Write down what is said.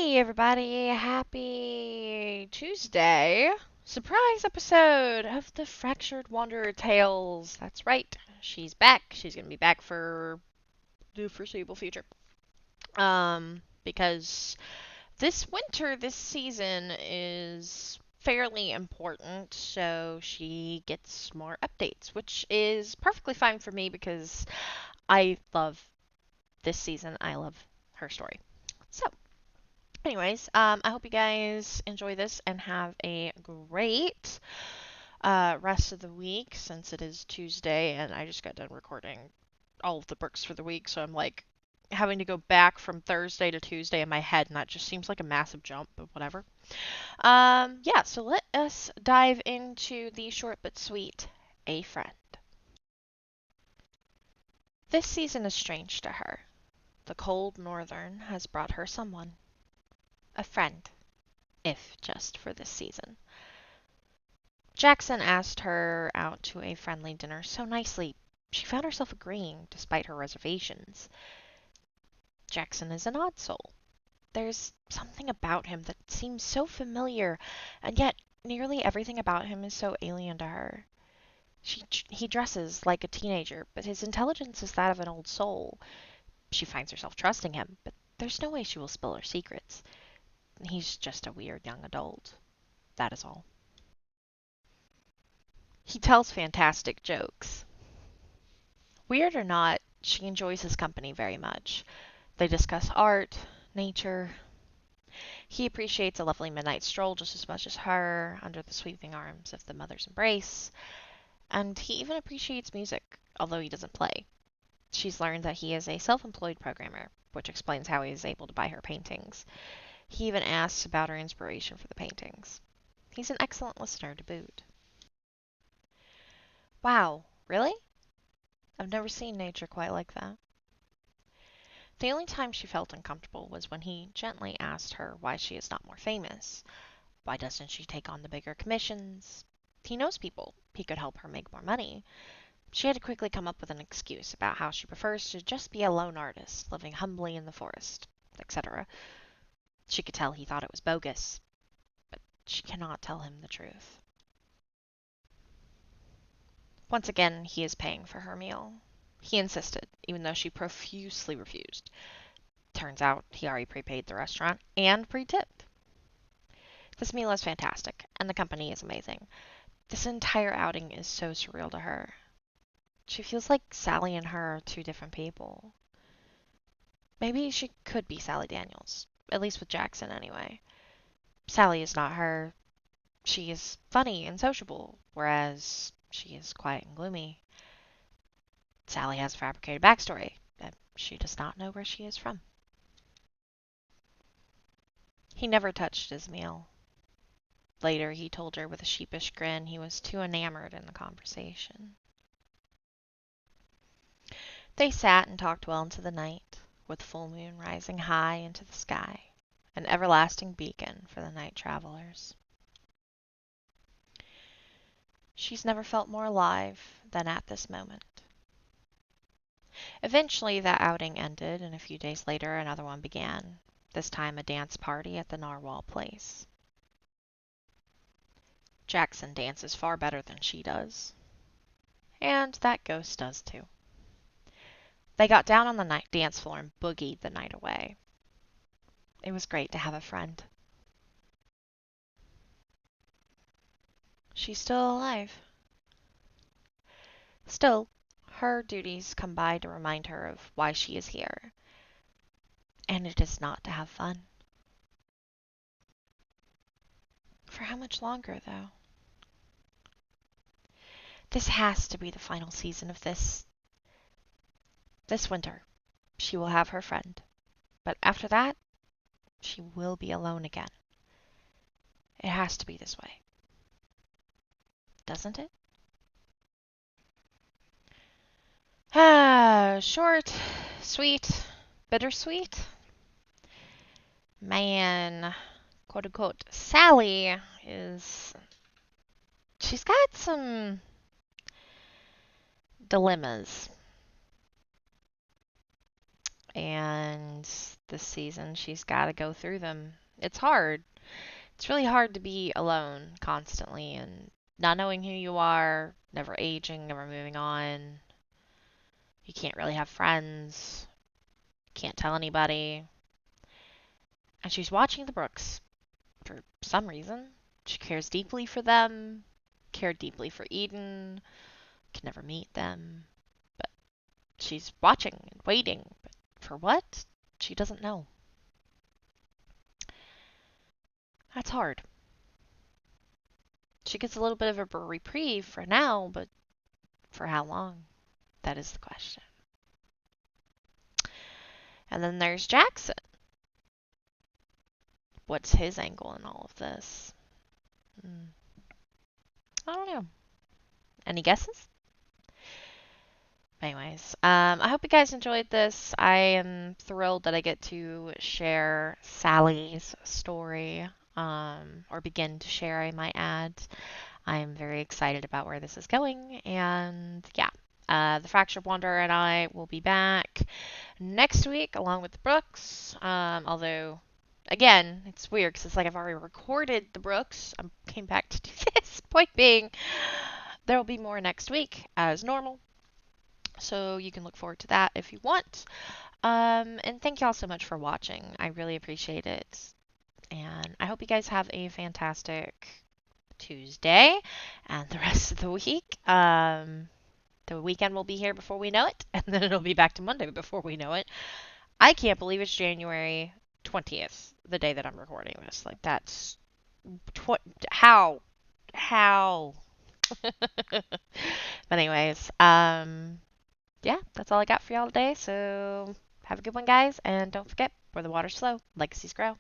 Hey everybody, happy Tuesday. Surprise episode of the Fractured Wanderer Tales. That's right. She's back. She's going to be back for the foreseeable future. Because this winter, this season is fairly important, so she gets more updates, which is perfectly fine for me because I love this season. I love her story. So, anyways, I hope you guys enjoy this and have a great rest of the week since it is Tuesday and I just got done recording all of the books for the week, so I'm like having to go back from Thursday to Tuesday in my head, and that just seems like a massive jump, but whatever. Yeah, so let us dive into the short but sweet A Friend. This season is strange to her. The cold northern has brought her someone, a friend, if just for this season. Jackson asked her out to a friendly dinner so nicely, she found herself agreeing despite her reservations. Jackson is an odd soul. There's something about him that seems so familiar, and yet nearly everything about him is so alien to her. He dresses like a teenager, but his intelligence is that of an old soul. She finds herself trusting him, but there's no way she will spill her secrets. He's just a weird young adult. That is all. He tells fantastic jokes. Weird or not, she enjoys his company very much. They discuss art, nature. He appreciates a lovely midnight stroll just as much as her, under the sweeping arms of the mother's embrace. And he even appreciates music, although he doesn't play. She's learned that he is a self-employed programmer, which explains how he is able to buy her paintings. He even asks about her inspiration for the paintings. He's an excellent listener to boot. Wow, really? I've never seen nature quite like that. The only time she felt uncomfortable was when he gently asked her why she is not more famous. Why doesn't she take on the bigger commissions? He knows people. He could help her make more money. She had to quickly come up with an excuse about how she prefers to just be a lone artist, living humbly in the forest, etc. She could tell he thought it was bogus, but she cannot tell him the truth. Once again, he is paying for her meal. He insisted, even though she profusely refused. Turns out he already prepaid the restaurant and pre-tipped. This meal is fantastic, and the company is amazing. This entire outing is so surreal to her. She feels like Sally and her are two different people. Maybe she could be Sally Daniels, at least with Jackson anyway. Sally is not her. She is funny and sociable, whereas she is quiet and gloomy. Sally has a fabricated backstory, and she does not know where she is from. He never touched his meal. Later, he told her with a sheepish grin he was too enamored in the conversation. They sat and talked well into the night, with the full moon rising high into the sky, an everlasting beacon for the night travelers. She's never felt more alive than at this moment. Eventually, that outing ended, and a few days later, another one began, this time a dance party at the Narwhal place. Jackson dances far better than she does. And that ghost does too. They got down on the night dance floor and boogied the night away. It was great to have a friend. She's still alive. Still, her duties come by to remind her of why she is here. And it is not to have fun. For how much longer, though? This has to be the final season of this. This winter, she will have her friend. But after that, she will be alone again. It has to be this way. Doesn't it? Ah, short, sweet, bittersweet. Man, quote unquote, Sally is. She's got some dilemmas. And this season. She's got to go through them. It's hard. It's really hard to be alone constantly and not knowing who you are, never aging, never moving on. You can't really have friends. Can't tell anybody. And she's watching the Brooks for some reason. She cares deeply for them, cared deeply for Eden, can never meet them. But she's watching and waiting. But for what? She doesn't know. That's hard. She gets a little bit of a reprieve for now, but for how long? That is the question. And then there's Jackson. What's his angle in all of this? I don't know. Any guesses? Anyways, I hope you guys enjoyed this. I am thrilled that I get to share Sally's story, or begin to share, I might add. I'm very excited about where this is going, and yeah. The Fractured Wanderer and I will be back next week along with the Brooks. Although, again, it's weird because it's like I've already recorded the Brooks. I came back to do this. Point being, there will be more next week as normal. So you can look forward to that if you want. And thank you all so much for watching. I really appreciate it. And I hope you guys have a fantastic Tuesday and the rest of the week. The weekend will be here before we know it, and then it'll be back to Monday before we know it. I can't believe it's January 20th, the day that I'm recording this. Like, that's... How? But anyways, yeah, that's all I got for y'all today. So have a good one, guys. And don't forget, where the water's slow, legacies grow.